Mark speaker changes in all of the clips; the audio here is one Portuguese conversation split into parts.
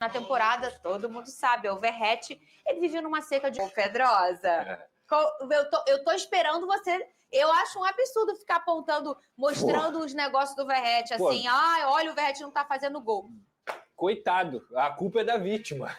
Speaker 1: na temporada, todo mundo sabe, o Verratti, ele vivia numa seca de Pedrosa. Eu tô esperando você. Eu acho um absurdo ficar apontando, mostrando os negócios do Verratti, assim, olha, o Verratti não tá fazendo gol.
Speaker 2: Coitado, a culpa é da vítima.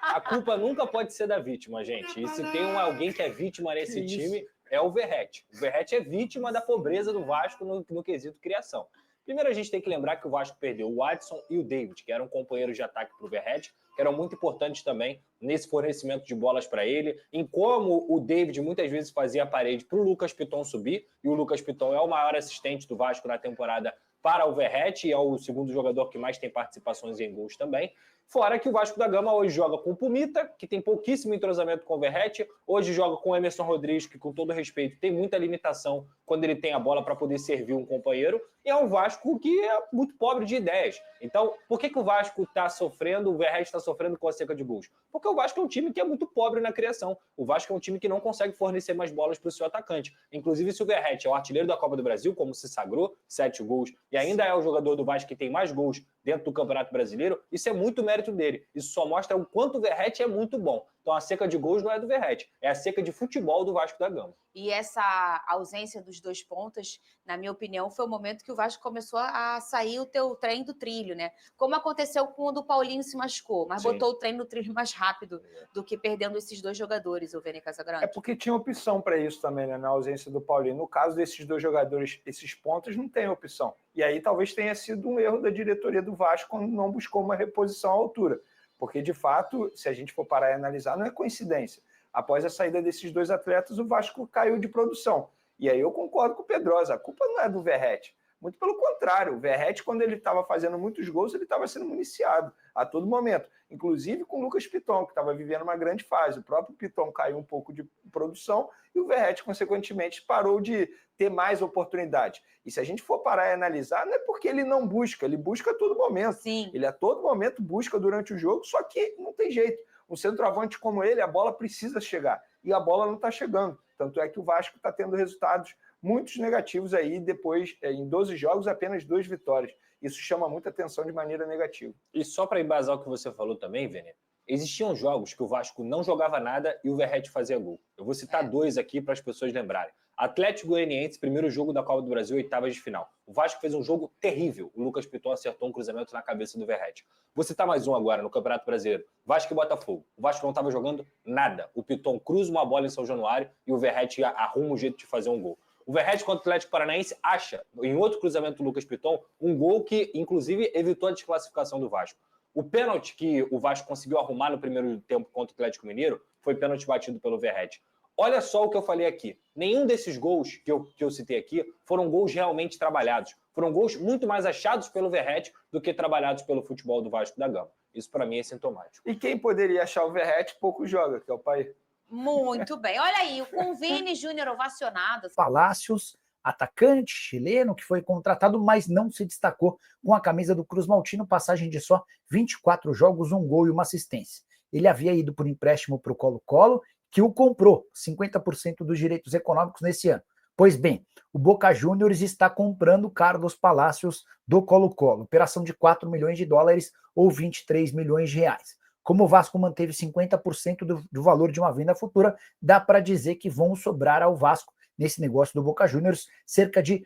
Speaker 2: A culpa nunca pode ser da vítima, gente. E se tem alguém que é vítima nesse time, é o Verratti. O Verratti é vítima da pobreza do Vasco no quesito criação. Primeiro, a gente tem que lembrar que o Vasco perdeu o Adson e o David, que eram companheiros de ataque para o Verratti, que eram muito importantes também nesse fornecimento de bolas para ele, em como o David muitas vezes fazia a parede para o Lucas Piton subir, e o Lucas Piton é o maior assistente do Vasco na temporada para o Verratti, e é o segundo jogador que mais tem participações em gols também. Fora que o Vasco da Gama hoje joga com o Pumita, que tem pouquíssimo entrosamento com o Verratti, hoje joga com o Emerson Rodrigues, que com todo respeito tem muita limitação quando ele tem a bola para poder servir um companheiro, e é um Vasco que é muito pobre de ideias. Então, por que o Vasco está sofrendo, o Verratti está sofrendo com a seca de gols? Porque o Vasco é um time que é muito pobre na criação. O Vasco é um time que não consegue fornecer mais bolas para o seu atacante. Inclusive, se o Verratti é o artilheiro da Copa do Brasil, como se sagrou, 7 gols, e ainda é o jogador do Vasco que tem mais gols dentro do Campeonato Brasileiro, isso é muito mérito dele. Isso só mostra o quanto o Verratti é muito bom. Então, a seca de gols não é do Verratti, é a seca de futebol do Vasco da Gama.
Speaker 1: E essa ausência dos dois pontas, na minha opinião, foi o momento que o Vasco começou a sair o trem do trilho, né? Como aconteceu quando o Paulinho se machucou, mas botou o trem no trilho mais rápido do que perdendo esses dois jogadores, o Vene Casagrande.
Speaker 3: É porque tinha opção para isso também, né? Na ausência do Paulinho. No caso desses dois jogadores, esses pontas, não tem opção. E aí talvez tenha sido um erro da diretoria do Vasco quando não buscou uma reposição à altura. Porque, de fato, se a gente for parar e analisar, não é coincidência. Após a saída desses dois atletas, o Vasco caiu de produção. E aí eu concordo com o Pedrosa, a culpa não é do Verratti. Muito pelo contrário, o Verratti, quando ele estava fazendo muitos gols, ele estava sendo municiado a todo momento. Inclusive com o Lucas Piton, que estava vivendo uma grande fase. O próprio Piton caiu um pouco de produção e o Verratti, consequentemente, parou de ter mais oportunidade. E se a gente for parar e analisar, não é porque ele não busca, ele busca a todo momento.
Speaker 1: Sim.
Speaker 3: Ele a todo momento busca durante o jogo, só que não tem jeito. Um centroavante como ele, a bola precisa chegar. E a bola não está chegando. Tanto é que o Vasco está tendo resultados muito negativos aí, depois, em 12 jogos, apenas 2 vitórias. Isso chama muita atenção de maneira negativa.
Speaker 2: E só para embasar o que você falou também, Vene, existiam jogos que o Vasco não jogava nada e o Verratti fazia gol. Eu vou citar 2 aqui para as pessoas lembrarem. Atlético Goianiense, primeiro jogo da Copa do Brasil, oitavas de final. O Vasco fez um jogo terrível. O Lucas Piton acertou um cruzamento na cabeça do Verratti. Vou citar mais um agora no Campeonato Brasileiro. Vasco e Botafogo. O Vasco não estava jogando nada. O Piton cruza uma bola em São Januário e o Verratti arruma um jeito de fazer um gol. O Verratti contra o Atlético Paranaense acha, em outro cruzamento do Lucas Piton, um gol que, inclusive, evitou a desclassificação do Vasco. O pênalti que o Vasco conseguiu arrumar no primeiro tempo contra o Atlético Mineiro foi pênalti batido pelo Verratti. Olha só o que eu falei aqui. Nenhum desses gols que eu citei aqui foram gols realmente trabalhados. Foram gols muito mais achados pelo Verratti do que trabalhados pelo futebol do Vasco da Gama. Isso, para mim, é sintomático.
Speaker 3: E quem poderia achar o Verratti, pouco joga, que é o pai.
Speaker 1: Muito bem. Olha aí, com o Vini Júnior ovacionado.
Speaker 4: Palácios, atacante chileno que foi contratado, mas não se destacou com a camisa do Cruz Maltino, passagem de só 24 jogos, 1 gol e 1 assistência. Ele havia ido por empréstimo para o Colo-Colo, que o comprou 50% dos direitos econômicos nesse ano. Pois bem, o Boca Juniors está comprando Carlos Palácios do Colo-Colo, operação de 4 milhões de dólares ou 23 milhões de reais. Como o Vasco manteve 50% do valor de uma venda futura, dá para dizer que vão sobrar ao Vasco, nesse negócio do Boca Juniors, cerca de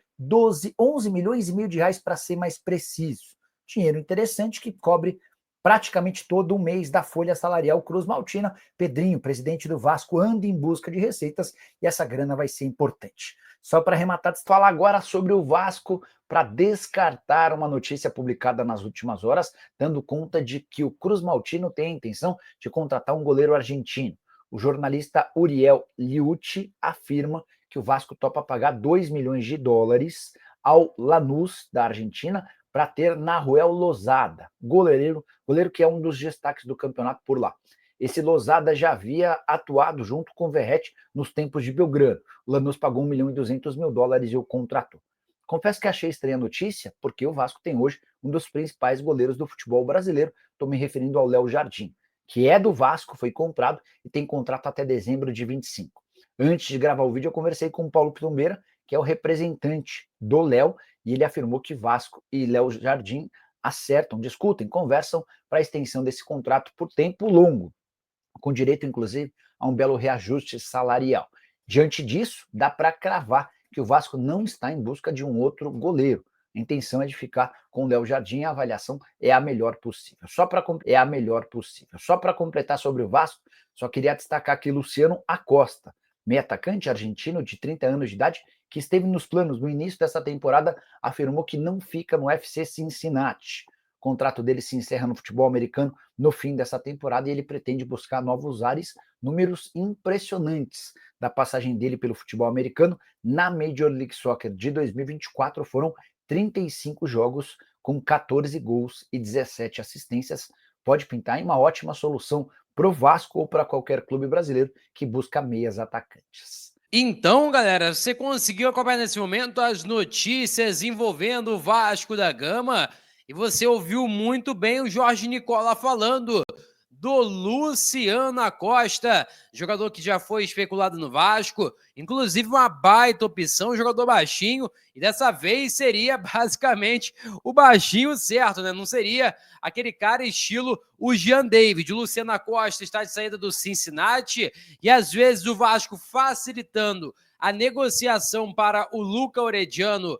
Speaker 4: 11 milhões e meio de reais, para ser mais preciso. Dinheiro interessante que cobre praticamente todo o mês da folha salarial Cruz Maltina. Pedrinho, presidente do Vasco, anda em busca de receitas e essa grana vai ser importante. Só para arrematar, falar agora sobre o Vasco, para descartar uma notícia publicada nas últimas horas, dando conta de que o Cruz Maltino tem a intenção de contratar um goleiro argentino. O jornalista Uriel Liucci afirma que o Vasco topa pagar 2 milhões de dólares ao Lanús, da Argentina, para ter Nahuel Lozada, goleiro que é um dos destaques do campeonato por lá. Esse Lozada já havia atuado junto com o Verratti nos tempos de Belgrano. O Lanús pagou 1 milhão e 200 mil dólares e o contratou. Confesso que achei estranha a notícia, porque o Vasco tem hoje um dos principais goleiros do futebol brasileiro. Estou me referindo ao Léo Jardim, que é do Vasco, foi comprado e tem contrato até dezembro de 25. Antes de gravar o vídeo, eu conversei com o Paulo Pitombeira, que é o representante do Léo, e ele afirmou que Vasco e Léo Jardim acertam, discutem, conversam para a extensão desse contrato por tempo longo, com direito, inclusive, a um belo reajuste salarial. Diante disso, dá para cravar que o Vasco não está em busca de um outro goleiro. A intenção é de ficar com o Léo Jardim e a avaliação é a melhor possível. Só para completar sobre o Vasco, só queria destacar aqui Luciano Acosta, meio atacante argentino de 30 anos de idade, que esteve nos planos no início dessa temporada, afirmou que não fica no FC Cincinnati. O contrato dele se encerra no futebol americano no fim dessa temporada e ele pretende buscar novos ares, números impressionantes da passagem dele pelo futebol americano. Na Major League Soccer de 2024 foram 35 jogos com 14 gols e 17 assistências. Pode pintar em uma ótima solução para o Vasco ou para qualquer clube brasileiro que busca meias atacantes.
Speaker 5: Então, galera, você conseguiu acompanhar nesse momento as notícias envolvendo o Vasco da Gama e você ouviu muito bem o Jorge Nicola falando do Luciano Acosta, jogador que já foi especulado no Vasco, inclusive uma baita opção, jogador baixinho, e dessa vez seria basicamente o baixinho certo, né? Não seria aquele cara estilo o Jean David. O Luciano Acosta está de saída do Cincinnati e às vezes o Vasco facilitando a negociação para o Luca Orediano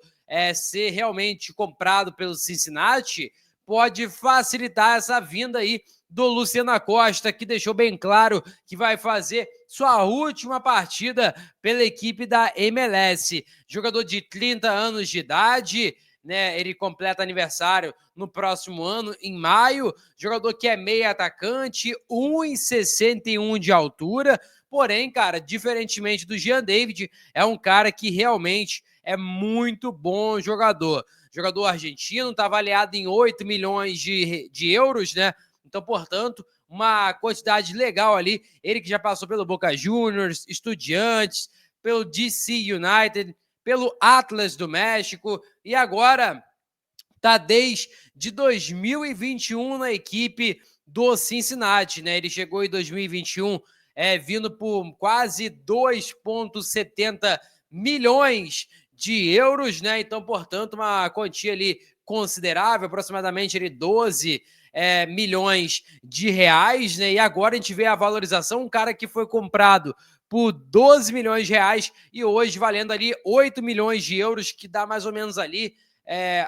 Speaker 5: ser realmente comprado pelo Cincinnati, pode facilitar essa vinda aí do Luciano Acosta, que deixou bem claro que vai fazer sua última partida pela equipe da MLS. Jogador de 30 anos de idade, né? Ele completa aniversário no próximo ano, em maio. Jogador que é meio atacante, 1,61 de altura. Porém, cara, diferentemente do Jean David, é um cara que realmente é muito bom jogador. Jogador argentino, está avaliado em 8 milhões de euros, né? Então, portanto, uma quantidade legal ali. Ele que já passou pelo Boca Juniors, Estudiantes, pelo DC United, pelo Atlas do México e agora está desde 2021 na equipe do Cincinnati, né? Ele chegou em 2021 vindo por quase 2,70 milhões de euros, né? Então, portanto, uma quantia ali considerável, aproximadamente ali 12 milhões de reais, né? E agora a gente vê a valorização, um cara que foi comprado por 12 milhões de reais e hoje valendo ali 8 milhões de euros, que dá mais ou menos ali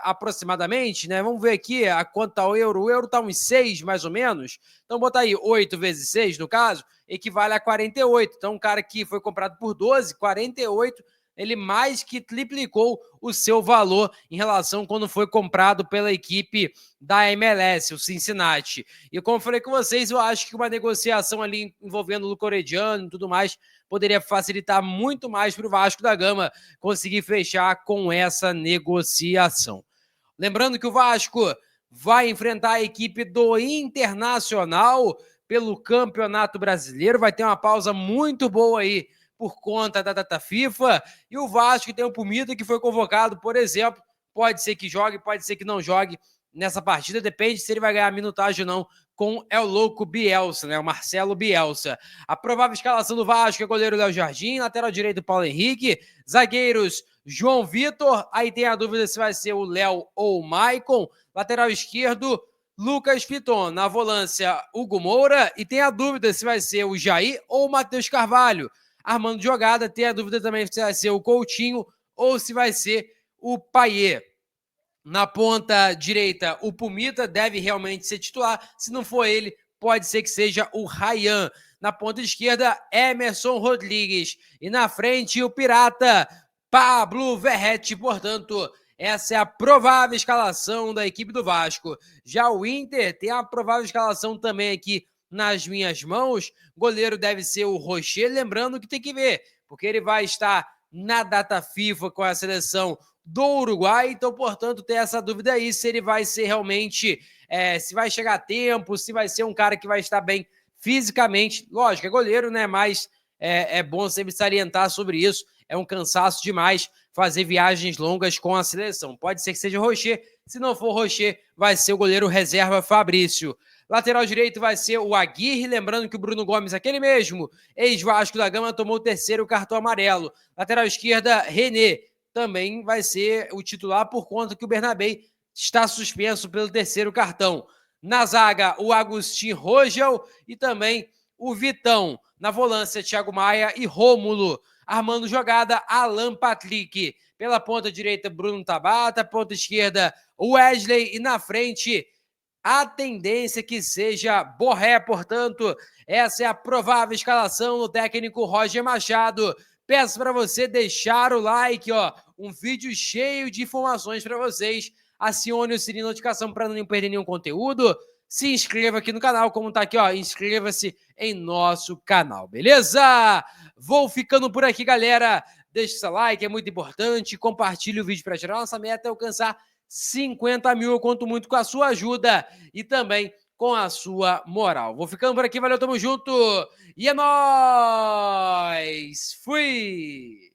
Speaker 5: aproximadamente, né? Vamos ver aqui a quanto tá o euro. O euro tá uns 6, mais ou menos. Então, botar aí 8 vezes 6, no caso, equivale a 48. Então, um cara que foi comprado por 12, 48, ele mais que triplicou o seu valor em relação quando foi comprado pela equipe da MLS, o Cincinnati. E como eu falei com vocês, eu acho que uma negociação ali envolvendo o Luca Orediano e tudo mais poderia facilitar muito mais para o Vasco da Gama conseguir fechar com essa negociação. Lembrando que o Vasco vai enfrentar a equipe do Internacional pelo Campeonato Brasileiro, vai ter uma pausa muito boa aí por conta da data FIFA, e o Vasco tem o Pumita que foi convocado, por exemplo, pode ser que jogue, pode ser que não jogue nessa partida, depende se ele vai ganhar minutagem ou não com El Louco Bielsa, né? O Marcelo Bielsa. A provável escalação do Vasco é goleiro Léo Jardim, lateral direito Paulo Henrique, zagueiros João Vitor, aí tem a dúvida se vai ser o Léo ou o Maicon, lateral esquerdo Lucas Piton, na volância Hugo Moura, e tem a dúvida se vai ser o Jair ou o Matheus Carvalho. Armando jogada, tem a dúvida também se vai ser o Coutinho ou se vai ser o Payet. Na ponta direita, o Pumita deve realmente ser titular. Se não for ele, pode ser que seja o Ryan. Na ponta esquerda, Emerson Rodrigues. E na frente, o Pirata, Pablo Verrete. Portanto, essa é a provável escalação da equipe do Vasco. Já o Inter tem a provável escalação também aqui nas minhas mãos. Goleiro deve ser o Rocher, lembrando que tem que ver, porque ele vai estar na data FIFA com a seleção do Uruguai, então, portanto, tem essa dúvida aí, se ele vai ser realmente, se vai chegar a tempo, se vai ser um cara que vai estar bem fisicamente. Lógico, é goleiro, né, mas é bom sempre salientar sobre isso, é um cansaço demais fazer viagens longas com a seleção. Pode ser que seja o Rocher, se não for o Rocher, vai ser o goleiro reserva Fabrício. Lateral direito vai ser o Aguirre, lembrando que o Bruno Gomes, aquele mesmo, ex-Vasco da Gama, tomou o terceiro cartão amarelo. Lateral esquerda, René, também vai ser o titular por conta que o Bernabé está suspenso pelo 3º cartão. Na zaga, o Agustin Rogel e também o Vitão. Na volância, Thiago Maia e Rômulo. Armando jogada, Alan Patrick. Pela ponta direita, Bruno Tabata. Ponta esquerda, Wesley. E na frente, a tendência que seja Borré. Portanto, essa é a provável escalação do técnico Roger Machado. Peço para você deixar o like, ó. Um vídeo cheio de informações para vocês. Acione o sininho de notificação para não perder nenhum conteúdo. Se inscreva aqui no canal, como tá aqui, ó. Inscreva-se em nosso canal, beleza? Vou ficando por aqui, galera. Deixe seu like, é muito importante. Compartilhe o vídeo para gerar nossa meta é alcançar 50 mil. Eu conto muito com a sua ajuda e também com a sua moral. Vou ficando por aqui, valeu, tamo junto. E é nóis! Fui!